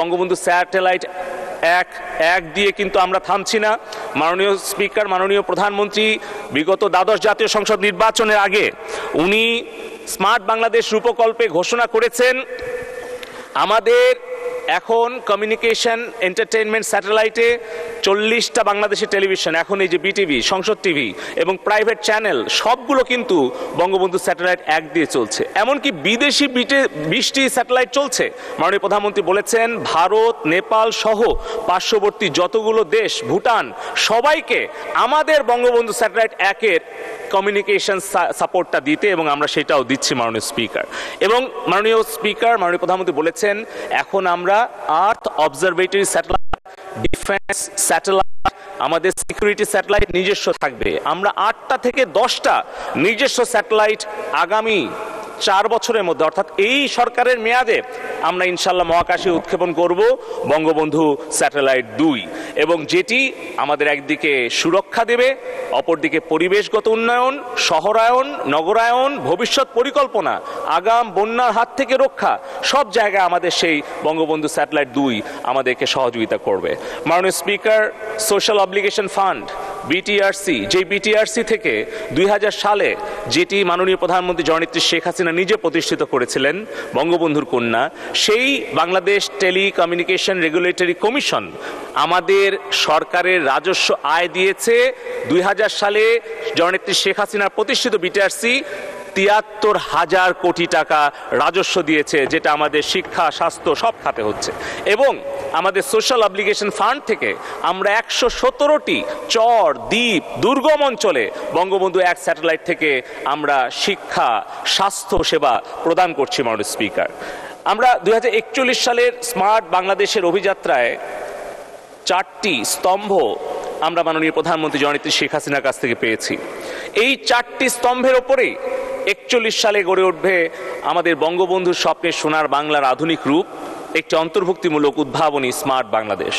Bangabandhu satellite এক দিয়ে কিন্তু আমরা থামছি না। মাননীয় স্পিকার, মাননীয় প্রধানমন্ত্রী বিগত দ্বাদশ জাতীয় সংসদ নির্বাচনের আগে উনি স্মার্ট বাংলাদেশ রূপকল্পে ঘোষণা করেছেন আমাদের এখন কমিউনিকেশন এন্টারটেইনমেন্ট স্যাটেলাইটে 40টা বাংলাদেশের টেলিভিশন, এখন এই যে বিটিভি, সংসদ টিভি এবং প্রাইভেট চ্যানেল সবগুলো কিন্তু বঙ্গবন্ধু স্যাটেলাইট 1 দিয়ে চলছে। এমনকি বিদেশি 20টি স্যাটেলাইট চলছে। মাননীয় প্রধানমন্ত্রী বলেছেন ভারত, নেপাল সহ পার্শ্ববর্তী যতগুলো দেশ, ভুটান, সবাইকে আমাদের বঙ্গবন্ধু স্যাটেলাইট 1-এর কমিউনিকেশন সাপোর্টটা দিতে, এবং আমরা সেটাও দিচ্ছি মাননীয় স্পিকার। এবং মাননীয় স্পিকার, মাননীয় প্রধানমন্ত্রী বলেছেন এখন আমরা আর্থ অবজারভেটরি স্যাটেলাইট, ডিফেন্স স্যাটেলাইট, আমাদের সিকিউরিটি স্যাটেলাইট নিজস্ব থাকবে। আমরা 8টা থেকে 10টা নিজস্ব স্যাটেলাইট আগামী 4 বছরের মধ্যে, অর্থাৎ এই সরকারের মেয়াদে আমরা ইনশাল্লাহ মহাকাশে উৎক্ষেপণ করব বঙ্গবন্ধু স্যাটেলাইট 2, এবং যেটি আমাদের একদিকে সুরক্ষা দেবে, অপরদিকে পরিবেশগত উন্নয়ন, শহরায়ন, নগরায়ন, ভবিষ্যৎ পরিকল্পনা, আগাম বন্যার হাত থেকে রক্ষা, সব জায়গায় আমাদের সেই বঙ্গবন্ধু স্যাটেলাইট 2 আমাদেরকে সহযোগিতা করবে। মাননীয় speaker, social obligation fund BTRC, যে বিটিআরসি থেকে 2000 সালে যেটি মাননীয় প্রধানমন্ত্রী জননেত্রী শেখ হাসিনা নিজে প্রতিষ্ঠিত করেছিলেন বঙ্গবন্ধুর কন্যা, সেই বাংলাদেশ টেলিকমিউনিকেশন রেগুলেটরি কমিশন আমাদের সরকারের রাজস্ব আয় দিয়েছে 2000 সালে জননেত্রী শেখ হাসিনার প্রতিষ্ঠিত বিটিআরসি 73,000 কোটি টাকা রাজস্ব দিয়েছে, যেটা আমাদের শিক্ষা, স্বাস্থ্য সব খাতে হচ্ছে। এবং আমাদের সোশ্যাল অব্লিগেশন ফান্ড থেকে আমরা 117টি চর, দ্বীপ, দুর্গম অঞ্চলে বঙ্গবন্ধু 1 স্যাটেলাইট থেকে আমরা শিক্ষা, স্বাস্থ্য সেবা প্রদান করছি। মাননীয় স্পিকার, আমরা 2041 সালের স্মার্ট বাংলাদেশের অভিযাত্রায় 4টি স্তম্ভ আমরা মাননীয় প্রধানমন্ত্রী জননেত্রী শেখ হাসিনার কাছ থেকে পেয়েছি। এই 4টি স্তম্ভের ওপরেই 41 সালে গড়ে উঠবে আমাদের বঙ্গবন্ধুর স্বপ্নের সোনার বাংলার আধুনিক রূপ, একটি অন্তর্ভুক্তিমূলক উদ্ভাবনী স্মার্ট বাংলাদেশ।